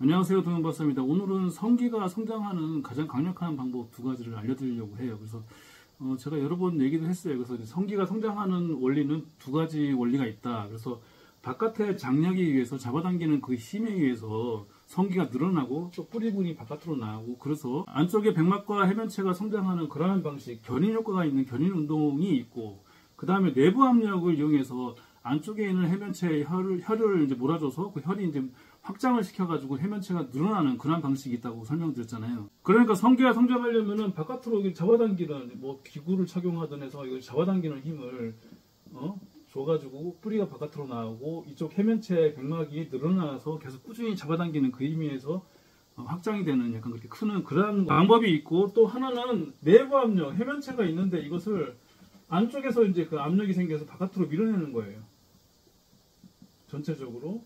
안녕하세요, 동현박사입니다. 오늘은 성기가 성장하는 가장 강력한 방법 두 가지를 알려드리려고 해요. 그래서 제가 여러 번 얘기도 했어요. 그래서 성기가 성장하는 원리는 두 가지 원리가 있다. 그래서 바깥에 장력에 의해서 잡아당기는 그 힘에 의해서 성기가 늘어나고 또 뿌리분이 바깥으로 나오고, 그래서 안쪽에 백막과 해면체가 성장하는 그러한 방식, 견인 효과가 있는 견인 운동이 있고, 그 다음에 내부 압력을 이용해서 안쪽에 있는 해면체의 혈을 이제 몰아줘서 그 혈이 이제 확장을 시켜가지고 해면체가 늘어나는 그런 방식이 있다고 설명드렸잖아요. 그러니까 성기가 성장하려면은 바깥으로 잡아당기는 기구를 착용하든 해서 이걸 잡아당기는 힘을 줘가지고 뿌리가 바깥으로 나오고 이쪽 해면체 백막이 늘어나서 계속 꾸준히 잡아당기는 그 힘에서 확장이 되는 약간 그렇게 크는 그런 방법이 있고, 또 하나는 내부 압력, 해면체가 있는데 이것을 안쪽에서 이제 그 압력이 생겨서 바깥으로 밀어내는 거예요. 전체적으로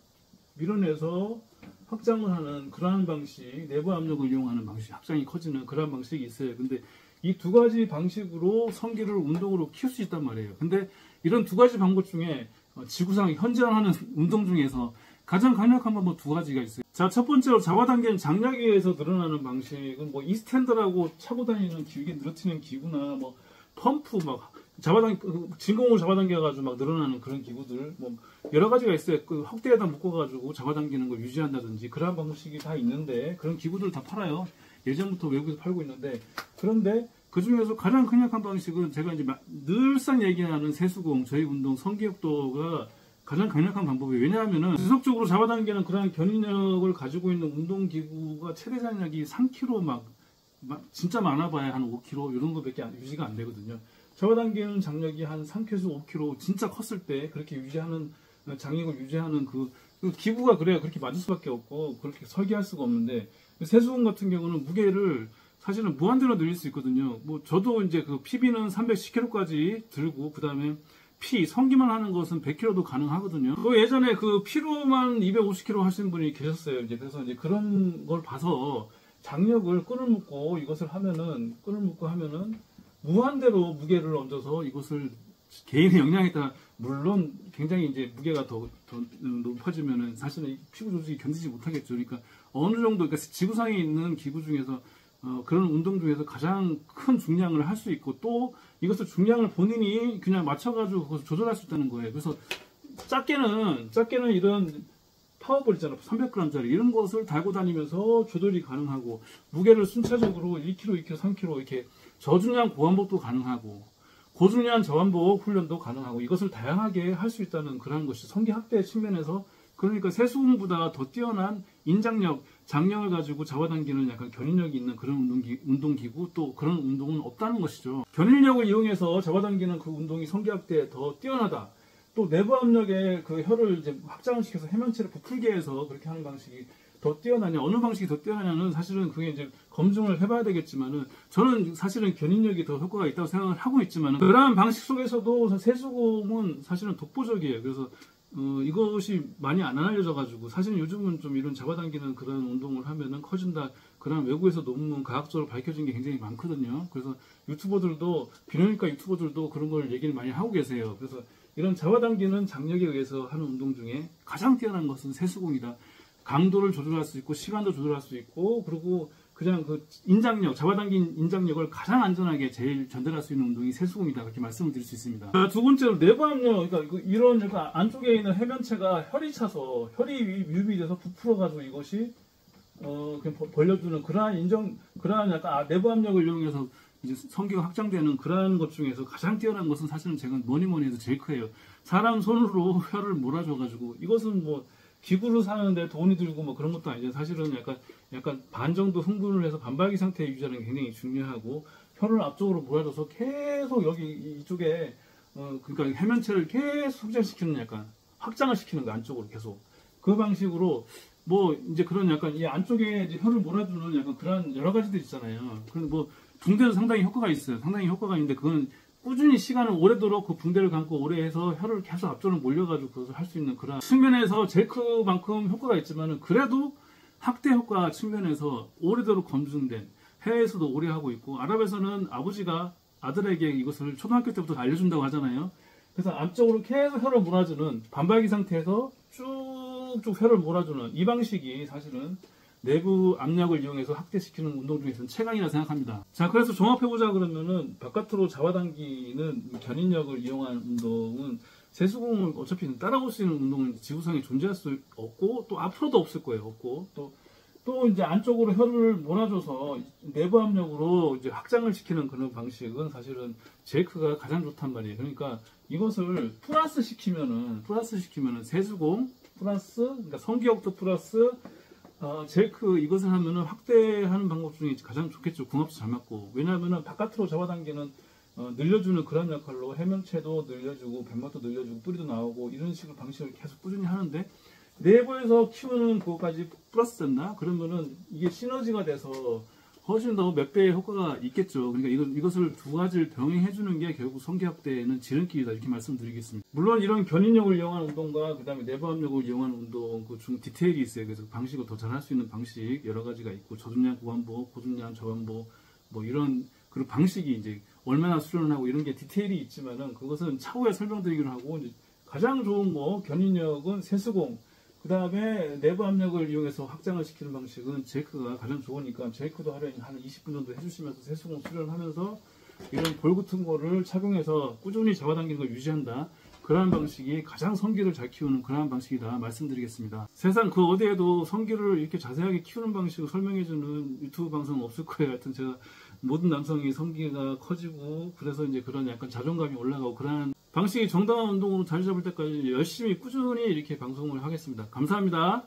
밀어내서 확장을 하는 그러한 방식, 내부 압력을 이용하는 방식, 확장이 커지는 그러한 방식이 있어요. 근데 이 두 가지 방식으로 성기를 운동으로 키울 수 있단 말이에요. 근데 이런 두 가지 방법 중에 지구상 현존하는 운동 중에서 가장 강력한 방법 두 가지가 있어요. 자, 첫 번째로 잡아당기는 장력에 의해서 늘어나는 방식은 이스탠드라고 차고 다니는 기계 늘어뜨리는 기구나 펌프 진공으로 잡아당겨가지고 막 늘어나는 그런 기구들 여러 가지가 있어요. 그 확대에다 묶어가지고 잡아당기는 걸 유지한다든지 그러한 방식이 다 있는데, 그런 기구들 다 팔아요. 예전부터 외국에서 팔고 있는데, 그런데 그 중에서 가장 강력한 방식은 제가 이제 늘상 얘기하는 세수공, 저희 운동, 성기욕도가 가장 강력한 방법이에요. 왜냐하면은 지속적으로 잡아당기는 그러한 견인력을 가지고 있는 운동기구가 최대 장력이 3kg 진짜 많아봐야 한 5kg 이런 거밖에 유지가 안 되거든요. 잡아당기는 장력이 한 3kg, 5kg 진짜 컸을 때 그렇게 유지하는 장력을 유지하는 그 기구가 그래야 그렇게 맞을 수밖에 없고 그렇게 설계할 수가 없는데, 세수공 같은 경우는 무게를 사실은 무한대로 늘릴 수 있거든요. 저도 이제 그 PB는 310kg까지 들고, 그 다음에 성기만 하는 것은 100kg도 가능하거든요. 예전에 그 P로만 250kg 하신 분이 계셨어요. 이제 그래서 이제 그런 걸 봐서 장력을 끈을 묶고 이것을 하면은, 무한대로 무게를 얹어서 이것을 개인의 역량에 따라, 물론 굉장히 이제 무게가 더 높아지면은 사실은 피부 조직이 견디지 못하겠죠. 그러니까 어느 정도, 그러니까 지구상에 있는 기구 중에서 그런 운동 중에서 가장 큰 중량을 할 수 있고, 또 이것을 중량을 본인이 그냥 맞춰가지고 그것을 조절할 수 있다는 거예요. 그래서 작게는 이런 파워볼 있잖아요. 300g짜리 이런 것을 달고 다니면서 조절이 가능하고, 무게를 순차적으로 1kg, 2kg, 3kg 이렇게 저중량 고환복도 가능하고, 고중량 저환복 훈련도 가능하고, 이것을 다양하게 할 수 있다는 그런 것이 성기 확대 측면에서, 그러니까 세수공보다 더 뛰어난 인장력, 장력을 가지고 잡아당기는 약간 견인력이 있는 그런 운동기구, 또 그런 운동은 없다는 것이죠. 견인력을 이용해서 잡아당기는 그 운동이 성기 확대에 더 뛰어나다. 또 내부 압력에 그 혈을 이제 확장을 시켜서 해면체를 부풀게 해서 그렇게 하는 방식이 더 뛰어나냐, 어느 방식이 더 뛰어나냐는 사실은 그게 이제 검증을 해봐야 되겠지만은, 저는 사실은 견인력이 더 효과가 있다고 생각을 하고 있지만은, 그러한 방식 속에서도 세수공은 사실은 독보적이에요. 그래서 이것이 많이 안 알려져가지고, 사실은 요즘은 좀 이런 잡아당기는 그런 운동을 하면은 커진다, 그런 외국에서 논문 과학적으로 밝혀진 게 굉장히 많거든요. 그래서 비뇨기과 유튜버들도 그런 걸 얘기를 많이 하고 계세요. 그래서 이런 잡아당기는 장력에 의해서 하는 운동 중에 가장 뛰어난 것은 세수공이다. 강도를 조절할 수 있고, 시간도 조절할 수 있고, 그리고 그냥 그 인장력, 잡아당긴 인장력을 가장 안전하게 제일 전달할 수 있는 운동이 세수공이다. 그렇게 말씀을 드릴 수 있습니다. 두 번째로 내부 압력, 그러니까 이런 약간 안쪽에 있는 해면체가 혈이 차서, 혈이 유입이 돼서 부풀어가지고 이것이 그냥 벌려주는 그러한 약간 내부 압력을 이용해서 이제 성기가 확장되는 그러한 것 중에서 가장 뛰어난 것은 사실은 제가 뭐니 해도 제일 커요. 사람 손으로 혈을 몰아줘가지고, 이것은 기구를 사는데 돈이 들고 그런 것도 아니죠. 사실은 약간 반 정도 흥분을 해서 반발기 상태에 유지하는 게 굉장히 중요하고, 혈을 앞쪽으로 몰아줘서 계속 여기 이쪽에 그러니까 해면체를 계속 확장시키는, 약간 확장을 시키는 거, 안쪽으로 계속 그 방식으로 이제 그런 약간 이 안쪽에 이제 혈을 몰아주는 약간 그런 여러 가지들 있잖아요. 그래서 붕대도 상당히 효과가 있어요. 상당히 효과가 있는데, 그건 꾸준히 시간을 오래도록 그 붕대를 감고 오래 해서 혈을 계속 앞쪽으로 몰려가지고 그것을 할 수 있는 그런 측면에서 제크만큼 효과가 있지만은, 그래도 확대 효과 측면에서 오래도록 검증된, 해외에서도 오래 하고 있고, 아랍에서는 아버지가 아들에게 이것을 초등학교 때부터 알려준다고 하잖아요. 그래서 앞쪽으로 계속 혈을 몰아주는, 반발기 상태에서 쭉쭉 혈을 몰아주는 이 방식이 사실은 내부 압력을 이용해서 확대시키는 운동 중에서는 최강이라 생각합니다. 자, 그래서 종합해보자 그러면은 바깥으로 잡아당기는 견인력을 이용한 운동은 세수공을 어차피 따라올 수 있는 운동은 지구상에 존재할 수 없고 또 앞으로도 없을 거예요. 없고 또 이제 안쪽으로 혀를 몰아줘서 내부 압력으로 이제 확장을 시키는 그런 방식은 사실은 제이크가 가장 좋단 말이에요. 그러니까 이것을 플러스 시키면은 세수공 플러스 그러니까 성기역도 플러스 제이크 이것을 하면은 확대하는 방법 중에 가장 좋겠죠. 궁합도 잘 맞고. 왜냐하면은 바깥으로 잡아당기는 늘려주는 그런 역할로 해명체도 늘려주고 뱀맛도 늘려주고 뿌리도 나오고 이런 식으로 방식을 계속 꾸준히 하는데 내부에서 키우는 그거까지 플러스 됐나? 그러면은 이게 시너지가 돼서 훨씬 더 몇 배의 효과가 있겠죠. 그러니까 이것을 두 가지를 병행해주는 게 결국 성기 확대에는 지름길이다 이렇게 말씀드리겠습니다. 물론 이런 견인력을 이용한 운동과 그 다음에 내부 압력을 이용한 운동 그 중 디테일이 있어요. 그래서 방식을 더 잘할 수 있는 방식 여러 가지가 있고 저중량 고관보, 고중량 저관보 뭐 이런 그런 방식이 이제 얼마나 수련을 하고 이런 게 디테일이 있지만은 그것은 차후에 설명드리기로 하고 이제 가장 좋은 거 견인력은 세수공 그 다음에 내부 압력을 이용해서 확장을 시키는 방식은 제이크가 가장 좋으니까 제이크도 하루에 한 20분 정도 해주시면서 세수공 수련을 하면서 이런 볼 같은 거를 착용해서 꾸준히 잡아당기는 걸 유지한다. 그러한 방식이 가장 성기를 잘 키우는 그러한 방식이다 말씀드리겠습니다. 세상 그 어디에도 성기를 이렇게 자세하게 키우는 방식을 설명해주는 유튜브 방송은 없을 거예요. 하여튼 제가 모든 남성이 성기가 커지고 그래서 이제 그런 약간 자존감이 올라가고 그러한 방식이 정당한 운동으로 자리 잡을 때까지 열심히 꾸준히 이렇게 방송을 하겠습니다. 감사합니다.